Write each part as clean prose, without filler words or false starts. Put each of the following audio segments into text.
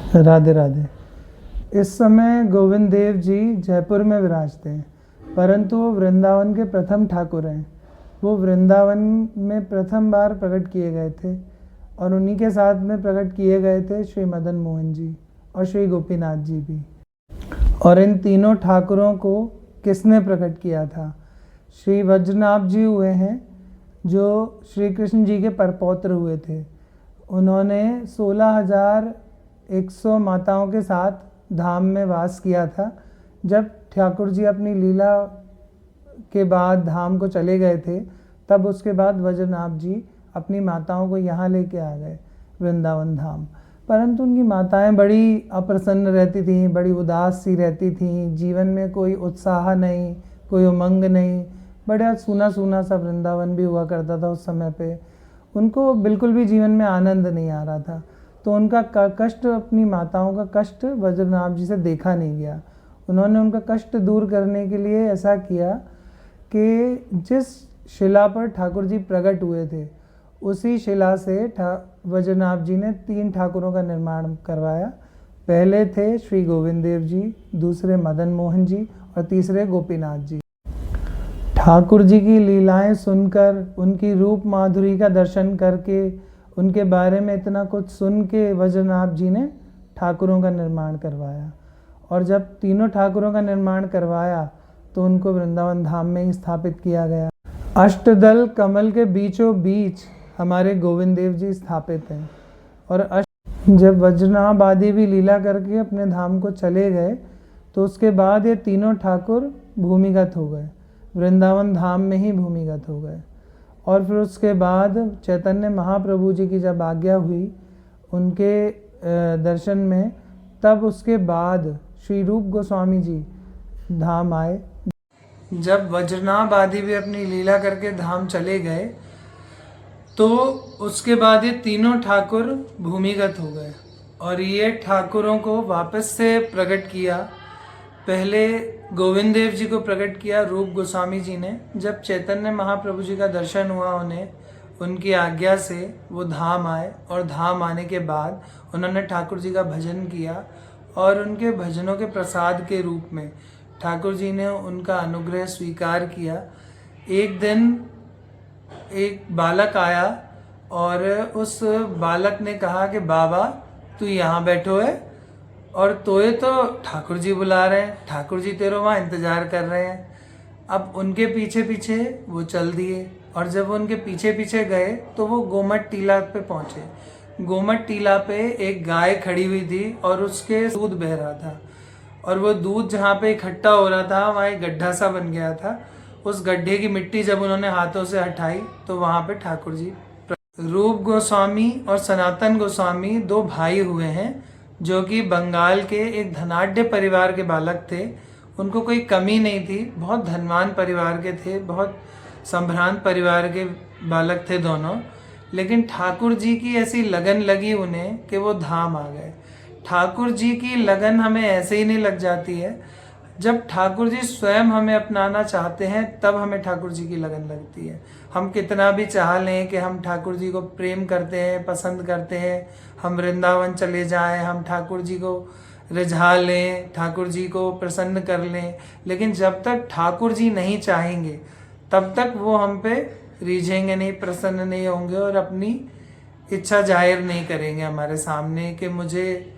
राधे राधे। इस समय गोविंद देव जी जयपुर में विराजते हैं, परंतु वो वृंदावन के प्रथम ठाकुर हैं। वो वृंदावन में प्रथम बार प्रकट किए गए थे और उन्हीं के साथ में प्रकट किए गए थे श्री मदन मोहन जी और श्री गोपीनाथ जी भी। और इन तीनों ठाकुरों को किसने प्रकट किया था? श्री वज्रनाभ जी हुए हैं, जो श्री कृष्ण जी के परपौत्र हुए थे। उन्होंने 16,100 माताओं के साथ धाम में वास किया था। जब ठाकुर जी अपनी लीला के बाद धाम को चले गए थे, तब उसके बाद वज्रनाभ जी अपनी माताओं को यहाँ लेके आ गए वृंदावन धाम। परंतु उनकी माताएं बड़ी अप्रसन्न रहती थीं, बड़ी उदास सी रहती थीं, जीवन में कोई उत्साह नहीं, कोई उमंग नहीं, बड़ा सूना सूना सा वृंदावन भी हुआ करता था उस समय पे। उनको बिल्कुल भी जीवन में आनंद नहीं आ रहा था। तो उनका कष्ट, अपनी माताओं का कष्ट वज्रनाभ जी से देखा नहीं गया। उन्होंने उनका कष्ट दूर करने के लिए ऐसा किया कि जिस शिला पर ठाकुर जी प्रकट हुए थे, उसी शिला से वज्रनाभ जी ने 3 ठाकुरों का निर्माण करवाया। पहले थे श्री गोविंद देव जी, दूसरे मदन मोहन जी और तीसरे गोपीनाथ जी। ठाकुर जी की लीलाएं सुनकर, उनकी रूप माधुरी का दर्शन करके, उनके बारे में इतना कुछ सुन के वज्रनाभ जी ने ठाकुरों का निर्माण करवाया। और जब तीनों ठाकुरों का निर्माण करवाया तो उनको वृंदावन धाम में ही स्थापित किया गया। अष्टदल कमल के बीचों बीच हमारे गोविंद देव जी स्थापित हैं। और जब वज्रनाभ आदि भी लीला करके अपने धाम को चले गए, तो उसके बाद ये तीनों ठाकुर भूमिगत हो गए, वृंदावन धाम में ही भूमिगत हो गए। और फिर उसके बाद चैतन्य महाप्रभु जी की जब आज्ञा हुई उनके दर्शन में, तब उसके बाद श्री रूप गोस्वामी जी धाम आए। जब वज्रनाभ आदि भी अपनी लीला करके धाम चले गए, तो उसके बाद ये तीनों ठाकुर भूमिगत हो गए और ये ठाकुरों को वापस से प्रकट किया। पहले गोविंद देव जी को प्रकट किया रूप गोस्वामी जी ने। जब चैतन्य महाप्रभु जी का दर्शन हुआ उन्हें, उनकी आज्ञा से वो धाम आए और धाम आने के बाद उन्होंने ठाकुर जी का भजन किया और उनके भजनों के प्रसाद के रूप में ठाकुर जी ने उनका अनुग्रह स्वीकार किया। एक दिन एक बालक आया और उस बालक ने कहा कि बाबा तू यहाँ बैठो है और तोए तो ठाकुर जी बुला रहे हैं, ठाकुर जी तेरे वहाँ इंतज़ार कर रहे हैं। अब उनके पीछे पीछे वो चल दिए और जब वो उनके पीछे पीछे गए तो वो गोमट टीला पे पहुँचे। गोमट टीला पे एक गाय खड़ी हुई थी और उसके दूध बह रहा था और वो दूध जहाँ पे इकट्ठा हो रहा था वहाँ एक गड्ढा सा बन गया था। उस गड्ढे की मिट्टी जब उन्होंने हाथों से हटाई तो वहाँ पे ठाकुर जी, रूप गोस्वामी और सनातन गोस्वामी 2 भाई हुए हैं, जो कि बंगाल के एक धनाढ्य परिवार के बालक थे। उनको कोई कमी नहीं थी, बहुत धनवान परिवार के थे, बहुत संभ्रांत परिवार के बालक थे दोनों। लेकिन ठाकुर जी की ऐसी लगन लगी उन्हें कि वो धाम आ गए। ठाकुर जी की लगन हमें ऐसे ही नहीं लग जाती है, जब ठाकुर जी स्वयं हमें अपनाना चाहते हैं तब हमें ठाकुर जी की लगन लगती है। हम कितना भी चाह लें कि हम ठाकुर जी को प्रेम करते हैं, पसंद करते हैं, हम वृंदावन चले जाएं, हम ठाकुर जी को रिझा लें, ठाकुर जी को प्रसन्न कर लें, लेकिन जब तक ठाकुर जी नहीं चाहेंगे तब तक वो हम पे रिझेंगे नहीं, प्रसन्न नहीं होंगे और अपनी इच्छा जाहिर नहीं करेंगे हमारे सामने कि मुझे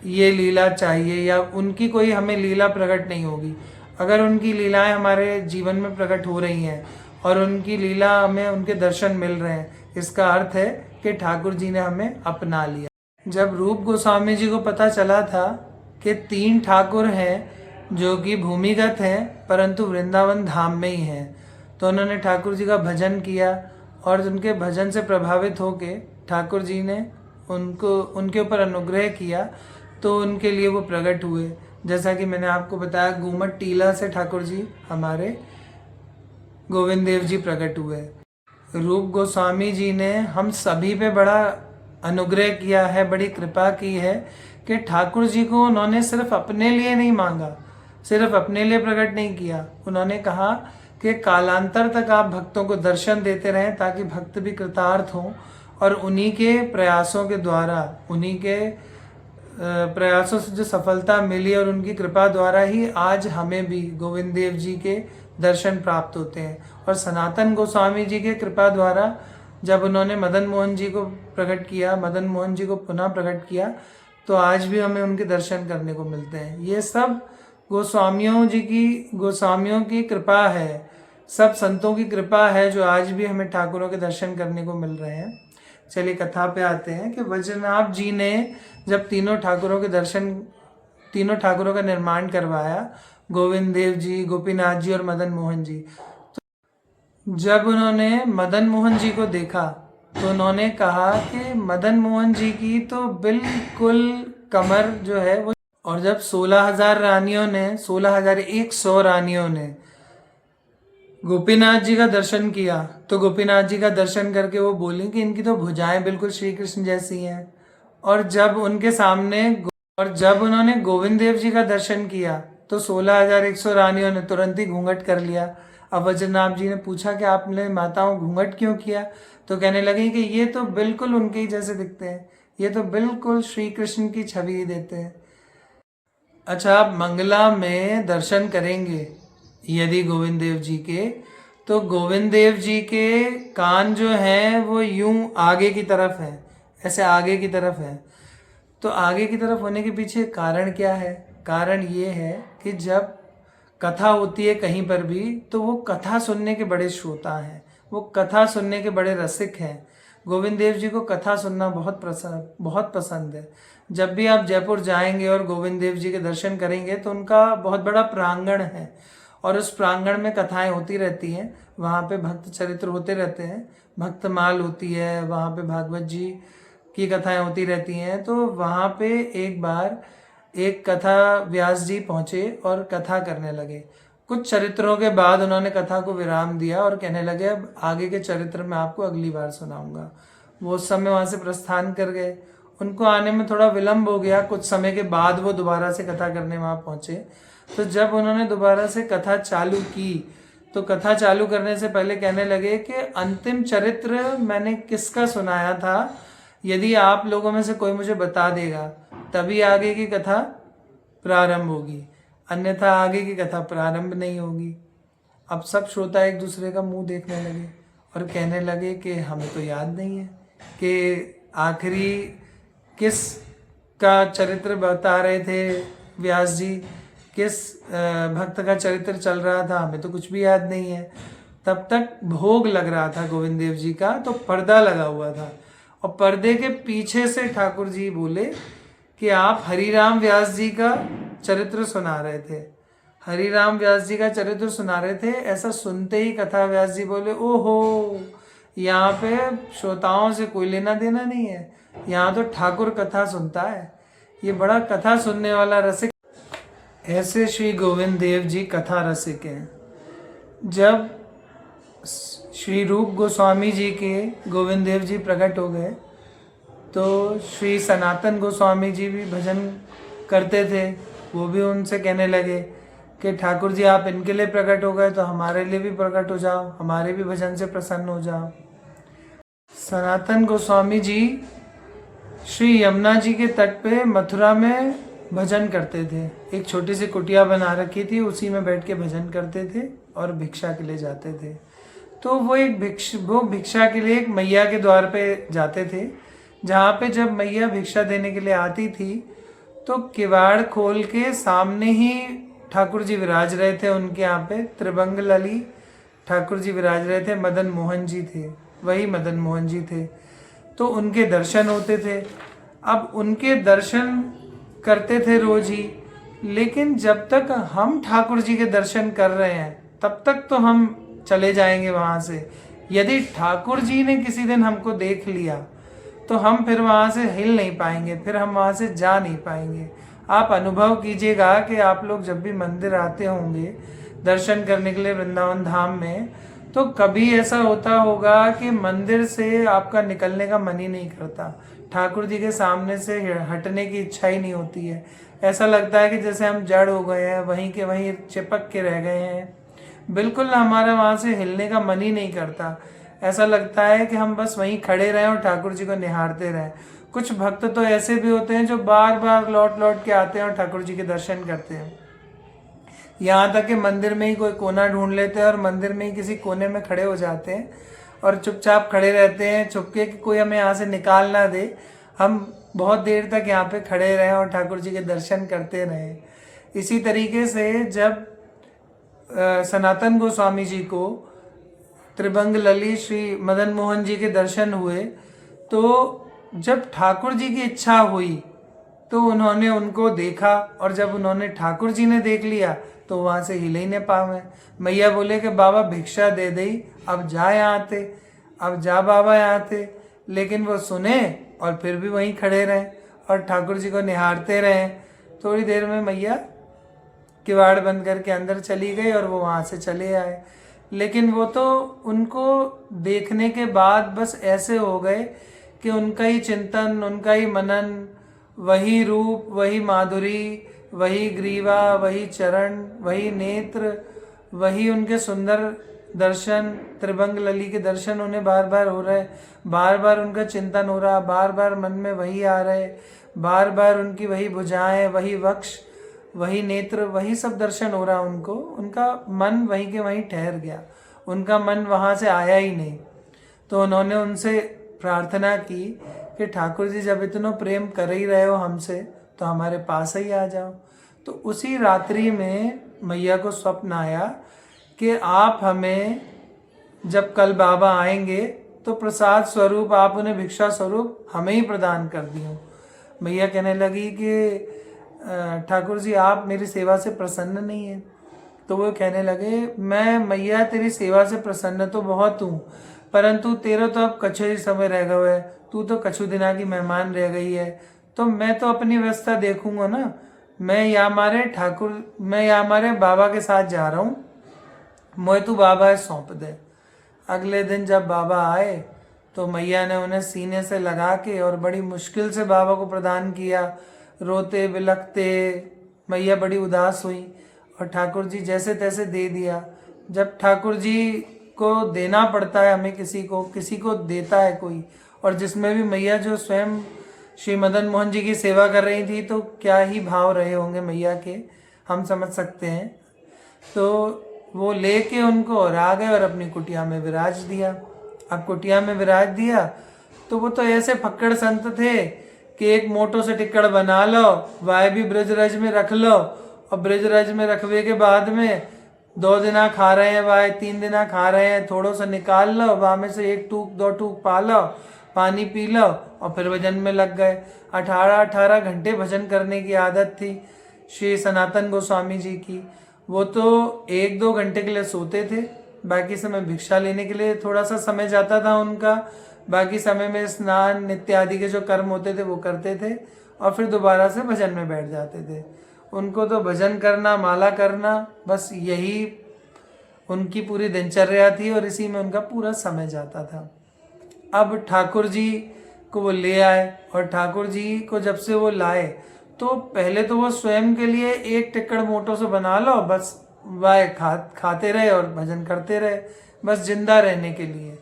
ये लीला चाहिए, या उनकी कोई हमें लीला प्रकट नहीं होगी। अगर उनकी लीलाएं हमारे जीवन में प्रकट हो रही हैं और उनकी लीला हमें, उनके दर्शन मिल रहे हैं, इसका अर्थ है कि ठाकुर जी ने हमें अपना लिया। जब रूप गोस्वामी जी को पता चला था कि 3 ठाकुर हैं जो कि भूमिगत हैं परंतु वृंदावन धाम में ही हैं, तो उन्होंने ठाकुर जी का भजन किया और उनके भजन से प्रभावित होके ठाकुर जी ने उनके ऊपर अनुग्रह किया, तो उनके लिए वो प्रकट हुए। जैसा कि मैंने आपको बताया, गोमट टीला से ठाकुर जी हमारे गोविंद देव जी प्रकट हुए। रूप गोस्वामी जी ने हम सभी पे बड़ा अनुग्रह किया है, बड़ी कृपा की है कि ठाकुर जी को उन्होंने सिर्फ अपने लिए नहीं मांगा, सिर्फ अपने लिए प्रकट नहीं किया। उन्होंने कहा कि कालांतर तक आप भक्तों को दर्शन देते रहें ताकि भक्त भी कृतार्थ हों और उन्हीं के प्रयासों के द्वारा, उन्हीं के प्रयासों से जो सफलता मिली और उनकी कृपा द्वारा ही आज हमें भी गोविंद देव जी के दर्शन प्राप्त होते हैं। और सनातन गोस्वामी जी के कृपा द्वारा जब उन्होंने मदन मोहन जी को प्रकट किया, मदन मोहन जी को पुनः प्रकट किया, तो आज भी हमें उनके दर्शन करने को मिलते हैं। ये सब गोस्वामियों की कृपा है, सब संतों की कृपा है जो आज भी हमें ठाकुरों के दर्शन करने को मिल रहे हैं। चलिए कथा पे आते हैं कि वज्रनाभ जी ने जब तीनों ठाकुरों का निर्माण करवाया, गोविंद देव जी, गोपीनाथ जी और मदन मोहन जी, तो जब उन्होंने मदन मोहन जी को देखा तो उन्होंने कहा कि मदन मोहन जी की तो बिल्कुल कमर जो है वो, और जब 16,100 रानियों ने गोपीनाथ जी का दर्शन किया तो गोपीनाथ जी का दर्शन करके वो बोली कि इनकी तो भुजाएं बिल्कुल श्री कृष्ण जैसी हैं। और जब उन्होंने गोविंद देव जी का दर्शन किया तो 16,100 रानियों ने तुरंत ही घूंघट कर लिया। अब वज्रनाभ जी ने पूछा कि आपने माताओं घूंघट क्यों किया, तो कहने लगे कि ये तो बिल्कुल उनके ही जैसे दिखते हैं, ये तो बिल्कुल श्री कृष्ण की छवि ही देते हैं। अच्छा, आप मंगला में दर्शन करेंगे यदि गोविंद देव जी के, तो गोविंद देव जी के कान जो हैं वो यूं आगे की तरफ हैं, ऐसे आगे की तरफ है। तो आगे की तरफ होने के पीछे कारण क्या है? कारण ये है कि जब कथा होती है कहीं पर भी, तो वो कथा सुनने के बड़े श्रोता हैं, वो कथा सुनने के बड़े रसिक हैं। गोविंद देव जी को कथा सुनना बहुत पसंद है। जब भी आप जयपुर जाएंगे और गोविंद देव जी के दर्शन करेंगे तो उनका बहुत बड़ा प्रांगण है और उस प्रांगण में कथाएं होती रहती हैं। वहाँ पे भक्त चरित्र होते रहते हैं, भक्तमाल होती है, वहाँ पे भागवत जी की कथाएं होती रहती हैं। तो वहाँ पे एक बार एक कथा व्यास जी पहुँचे और कथा करने लगे। कुछ चरित्रों के बाद उन्होंने कथा को विराम दिया और कहने लगे अब आगे के चरित्र मैं आपको अगली बार सुनाऊंगा। वो उस समय वहाँ से प्रस्थान कर गए। उनको आने में थोड़ा विलम्ब हो गया, कुछ समय के बाद वो दोबारा से कथा करने वहाँ पहुँचे। तो जब उन्होंने दोबारा से कथा चालू की तो कथा चालू करने से पहले कहने लगे कि अंतिम चरित्र मैंने किसका सुनाया था, यदि आप लोगों में से कोई मुझे बता देगा तभी आगे की कथा प्रारंभ होगी, अन्यथा आगे की कथा प्रारंभ नहीं होगी। अब सब श्रोता एक दूसरे का मुंह देखने लगे और कहने लगे कि हमें तो याद नहीं है कि आखिरी किस का चरित्र बता रहे थे व्यास जी, किस भक्त का चरित्र चल रहा था, हमें तो कुछ भी याद नहीं है। तब तक भोग लग रहा था गोविंद देव जी का, तो पर्दा लगा हुआ था और पर्दे के पीछे से ठाकुर जी बोले कि आप हरिराम व्यास जी का चरित्र सुना रहे थे, हरिराम व्यास जी का चरित्र सुना रहे थे। ऐसा सुनते ही कथा व्यास जी बोले ओहो, यहाँ पे श्रोताओं से कोई लेना देना नहीं है, यहाँ तो ठाकुर कथा सुनता है, ये बड़ा कथा सुनने वाला रसिक। ऐसे श्री गोविंद देव जी कथा रसिक हैं। जब श्री रूप गोस्वामी जी के गोविंद देव जी प्रकट हो गए तो श्री सनातन गोस्वामी जी भी भजन करते थे। वो भी उनसे कहने लगे कि ठाकुर जी आप इनके लिए प्रकट हो गए तो हमारे लिए भी प्रकट हो जाओ, हमारे भी भजन से प्रसन्न हो जाओ। सनातन गोस्वामी जी श्री यमुना जी के तट पे मथुरा में भजन करते थे। एक छोटी सी कुटिया बना रखी थी, उसी में बैठ के भजन करते थे और भिक्षा के लिए जाते थे। तो वो भिक्षा के लिए एक मैया के द्वार पे जाते थे, जहाँ पे जब मैया भिक्षा देने के लिए आती थी तो किवाड़ खोल के सामने ही ठाकुर जी विराज रहे थे। उनके यहाँ पे त्रिभंग लली ठाकुर जी विराज रहे थे, मदन मोहन जी थे, वही मदन मोहन जी थे। तो उनके दर्शन होते थे। अब उनके दर्शन करते थे रोज ही, लेकिन जब तक हम ठाकुर जी के दर्शन कर रहे हैं तब तक तो हम चले जाएंगे वहाँ से। यदि ठाकुर जी ने किसी दिन हमको देख लिया तो हम फिर वहाँ से हिल नहीं पाएंगे, फिर हम वहाँ से जा नहीं पाएंगे। आप अनुभव कीजिएगा कि आप लोग जब भी मंदिर आते होंगे दर्शन करने के लिए वृंदावन धाम में, तो कभी ऐसा होता होगा कि मंदिर से आपका निकलने का मन ही नहीं करता, ठाकुर जी के सामने से हटने की इच्छा ही नहीं होती है। ऐसा लगता है कि जैसे हम जड़ हो गए हैं, वहीं के वहीं चिपक के रह गए हैं, बिल्कुल हमारा वहाँ से हिलने का मन ही नहीं करता। ऐसा लगता है कि हम बस वहीं खड़े रहें और ठाकुर जी को निहारते रहें। कुछ भक्त तो ऐसे भी होते हैं जो बार बार लौट लौट के आते हैं और ठाकुर जी के दर्शन करते हैं। यहाँ तक कि मंदिर में ही कोई कोना ढूंढ लेते हैं और मंदिर में ही किसी कोने में खड़े हो जाते हैं और चुपचाप खड़े रहते हैं, चुपके कि कोई हमें यहाँ से निकाल ना दे, हम बहुत देर तक यहाँ पे खड़े रहें और ठाकुर जी के दर्शन करते रहें। इसी तरीके से जब सनातन गोस्वामी जी को त्रिभंग ललित श्री मदन मोहन जी के दर्शन हुए, तो जब ठाकुर जी की इच्छा हुई तो उन्होंने उनको देखा, और जब उन्होंने ठाकुर जी ने देख लिया तो वहाँ से हिले ही न पावे। मैया बोले कि बाबा भिक्षा दे दई, अब जा यहाँ थे, अब जा बाबा यहाँ थे। लेकिन वो सुने और फिर भी वहीं खड़े रहे और ठाकुर जी को निहारते रहे। थोड़ी देर में मैया किवाड़ बंद करके अंदर चली गई और वो वहाँ से चले आए। लेकिन वो तो उनको देखने के बाद बस ऐसे हो गए कि उनका ही चिंतन, उनका ही मनन, वही रूप, वही माधुरी, वही ग्रीवा, वही चरण, वही नेत्र, वही उनके सुंदर दर्शन, त्रिभंग लली के दर्शन उन्हें बार बार हो रहे, बार बार उनका चिंतन हो रहा, बार बार मन में वही आ रहे, बार बार उनकी वही भुजाएं, वही वक्ष, वही नेत्र, वही सब दर्शन हो रहा उनको। उनका मन वहीं के वहीं ठहर गया, उनका मन वहाँ से आया ही नहीं। तो उन्होंने उनसे प्रार्थना की कि ठाकुर जी जब इतना प्रेम कर ही रहे हो हमसे तो हमारे पास ही आ जाओ। तो उसी रात्रि में मैया को स्वप्न आया कि आप हमें जब कल बाबा आएंगे तो प्रसाद स्वरूप आप उन्हें भिक्षा स्वरूप हमें ही प्रदान कर दियो। मैया कहने लगी कि ठाकुर जी आप मेरी सेवा से प्रसन्न नहीं है। तो वो कहने लगे, मैं मैया तेरी सेवा से प्रसन्न तो बहुत हूँ, परंतु तेरा तो अब कछु ही समय रह गया है, तू तो कछु दिना की मेहमान रह गई है, तो मैं तो अपनी व्यवस्था देखूंगा ना। मैं यहाँ हमारे बाबा के साथ जा रहा हूँ, मुझे तू बाबा सौंप दे। अगले दिन जब बाबा आए तो मैया ने उन्हें सीने से लगा के और बड़ी मुश्किल से बाबा को प्रदान किया। रोते बिलखते मैया बड़ी उदास हुई और ठाकुर जी जैसे तैसे दे दिया। जब ठाकुर जी को देना पड़ता है, हमें किसी को देता है कोई, और जिसमें भी मैया जो स्वयं श्री मदन मोहन जी की सेवा कर रही थी, तो क्या ही भाव रहे होंगे मैया के, हम समझ सकते हैं। तो वो लेके उनको और आ गए और अपनी कुटिया में विराज दिया। अब कुटिया में विराज दिया तो वो तो ऐसे फक्कड़ संत थे कि एक मोटो से टिक्कड़ बना लो, वाय भी ब्रजरज में रख लो, और ब्रजरज में रखवे के बाद में 2 दिना खा रहे हैं वाय, 3 दिना खा रहे हैं, थोड़ो सा निकाल लो, वहाँ में से 1 टूक 2 टूक पा लो, पानी पी लो और फिर भजन में लग गए। 18 घंटे भजन करने की आदत थी श्री सनातन गोस्वामी जी की। वो तो 1-2 घंटे के लिए सोते थे, बाकी समय भिक्षा लेने के लिए थोड़ा सा समय जाता था उनका, बाकी समय में स्नान नित्य आदि के जो कर्म होते थे वो करते थे और फिर दोबारा से भजन में बैठ जाते थे। उनको तो भजन करना, माला करना, बस यही उनकी पूरी दिनचर्या थी और इसी में उनका पूरा समय जाता था। अब ठाकुर जी को वो ले आए और ठाकुर जी को जब से वो लाए तो पहले तो वो स्वयं के लिए 1 टिक्कड़ मोटो से बना लो, बस वाय खाते रहे और भजन करते रहे, बस जिंदा रहने के लिए।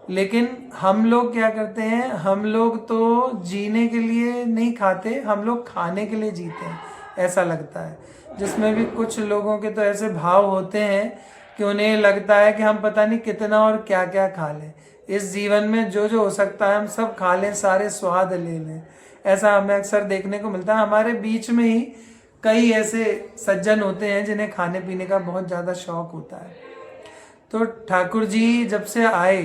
लेकिन हम लोग क्या करते हैं, हम लोग तो जीने के लिए नहीं खाते, हम लोग खाने के लिए जीते हैं, ऐसा लगता है। जिसमें भी कुछ लोगों के तो ऐसे भाव होते हैं कि उन्हें लगता है कि हम पता नहीं कितना और क्या क्या खा लें, इस जीवन में जो जो हो सकता है हम सब खा लें, सारे स्वाद ले लें। ऐसा हमें अक्सर देखने को मिलता है। हमारे बीच में ही कई ऐसे सज्जन होते हैं जिन्हें खाने पीने का बहुत ज़्यादा शौक होता है। तो ठाकुर जी जब से आए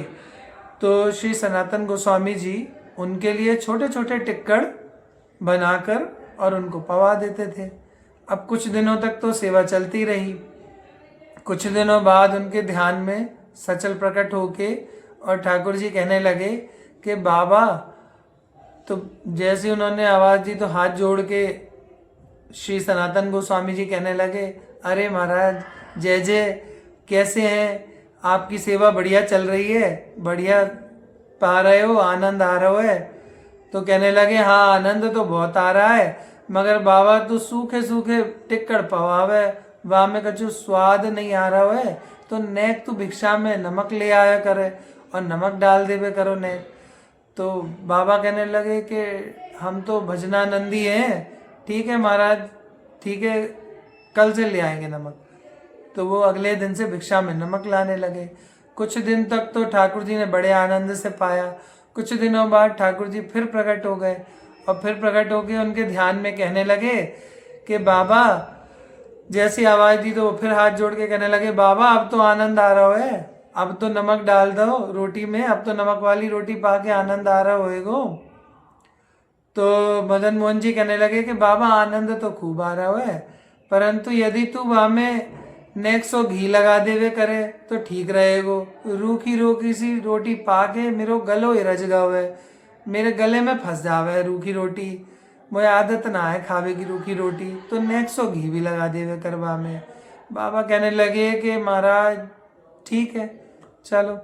तो श्री सनातन गोस्वामी जी उनके लिए छोटे छोटे टिक्कड़ बनाकर और उनको पवा देते थे। अब कुछ दिनों तक तो सेवा चलती रही। कुछ दिनों बाद उनके ध्यान में सचल प्रकट होके और ठाकुर जी कहने लगे कि बाबा, तो जैसे उन्होंने आवाज़ दी तो हाथ जोड़ के श्री सनातन गोस्वामी जी कहने लगे, अरे महाराज जय जय, कैसे हैं, आपकी सेवा बढ़िया चल रही है, बढ़िया पा रहे हो, आनंद आ रहा है। तो कहने लगे, हाँ आनंद तो बहुत आ रहा है, मगर बाबा तू सूखे सूखे टिक्कड़ पवावे, वहाँ में कछु स्वाद नहीं आ रहा है, तो नेक तू भिक्षा में नमक ले आया करे और नमक डाल देवे करो नेक। तो बाबा कहने लगे कि हम तो भजनानंदी हैं, ठीक है महाराज, ठीक है, कल से ले आएंगे नमक। तो वो अगले दिन से भिक्षा में नमक लाने लगे। कुछ दिन तक तो ठाकुर जी ने बड़े आनंद से पाया। कुछ दिनों बाद ठाकुर जी फिर प्रकट हो गए और फिर प्रकट होके उनके ध्यान में कहने लगे कि बाबा, जैसी आवाज़ दी तो वो फिर हाथ जोड़ के कहने लगे, बाबा अब तो आनंद आ रहा है, अब तो नमक डाल दो रोटी में, अब तो नमक वाली रोटी पा के आनंद आ रहा होएगो। तो मदन मोहन जी कहने लगे कि बाबा आनंद तो खूब आ रहा है, परंतु यदि तू वहाँ में नेक सो घी लगा देवे करे तो ठीक रहेगो। रूखी रूखी सी रोटी पा के मेरो गलो ही रज गयो है, मेरे गले में फंस जावे रूखी रोटी, मुझे आदत ना है खावे की रूखी रोटी, तो नेक सो घी भी लगा देवे करवा में। बाबा कहने लगे कि महाराज ठीक है, चलो।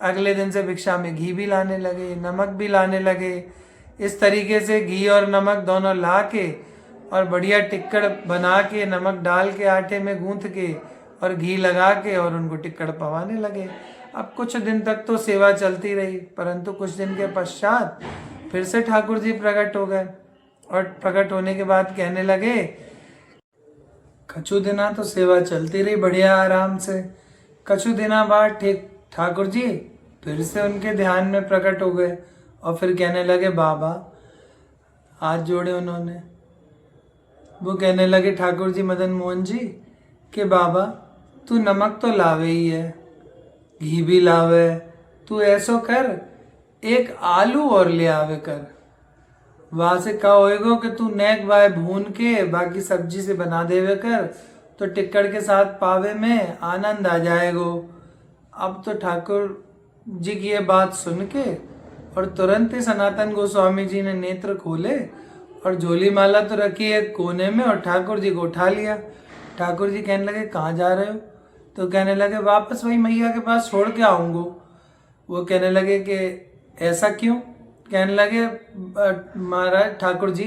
अगले दिन से भिक्षा में घी भी लाने लगे, नमक भी लाने लगे। इस तरीके से घी और नमक दोनों ला के और बढ़िया टिक्कड़ बना के, नमक डाल के आटे में गूंथ के और घी लगा के और उनको टिक्कड़ पवाने लगे। अब कुछ दिन तक तो सेवा चलती रही, परंतु कुछ दिन के पश्चात फिर से ठाकुर जी प्रकट हो गए और प्रकट होने के बाद कहने लगे, कछु दिना तो सेवा चलती रही बढ़िया आराम से। कछु दिना बाद ठीक ठाकुर जी फिर से उनके ध्यान में प्रकट हो गए और फिर कहने लगे, बाबा, हाथ जोड़े उन्होंने। वो कहने लगे ठाकुर जी मदन मोहन जी कि बाबा तू नमक तो लावे ही है, घी भी लावे, तू ऐसो कर एक आलू और ले आवे कर। वहां से कहा होएगो कि तू नेक वाय भून के बाकी सब्जी से बना देवे कर, तो टिक्कड़ के साथ पावे में आनंद आ जाएगो। अब तो ठाकुर जी की ये बात सुन के और तुरंत ही सनातन गोस्वामी जी ने नेत्र खोले और झोली माला तो रखी है कोने में और ठाकुर जी को उठा लिया। ठाकुर जी कहने लगे, कहाँ जा रहे हो? तो कहने लगे, वापस वही मैया के पास छोड़ के आऊँगो। वो कहने लगे कि ऐसा क्यों? कहने लगे, महाराज ठाकुर जी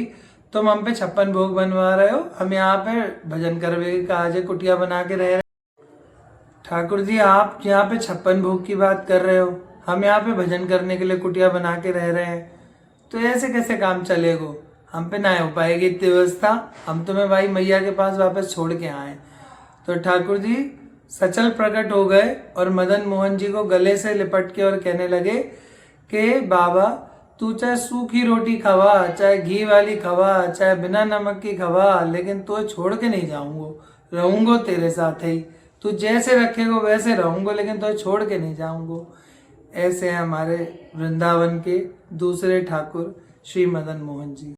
तुम हम पे 56 भोग बनवा रहे हो, हम यहाँ पे भजन करवे के काजे कुटिया बना के रह रहे। ठाकुर जी आप यहाँ पे 56 भोग की बात कर रहे हो, हम यहाँ पे भजन करने के लिए कुटिया बना के रह रहे हैं, तो ऐसे कैसे काम चलेगो? हम पे ना हो पाएगी इतनी व्यवस्था, हम तुम्हें भाई मैया के पास वापस छोड़ के आए। तो ठाकुर जी सचल प्रकट हो गए और मदन मोहन जी को गले से लिपट के और कहने लगे कि बाबा तू चाहे सूखी रोटी खवा, चाहे घी वाली खवा, चाहे बिना नमक की खवा, लेकिन तो छोड़ के नहीं जाऊंगो, रहूंगो तेरे साथ ही, तू जैसे रखेगो वैसे रहूंगो, लेकिन तो छोड़ के नहीं जाऊंगो। ऐसे हैं हमारे वृंदावन के दूसरे ठाकुर श्री मदन मोहन जी।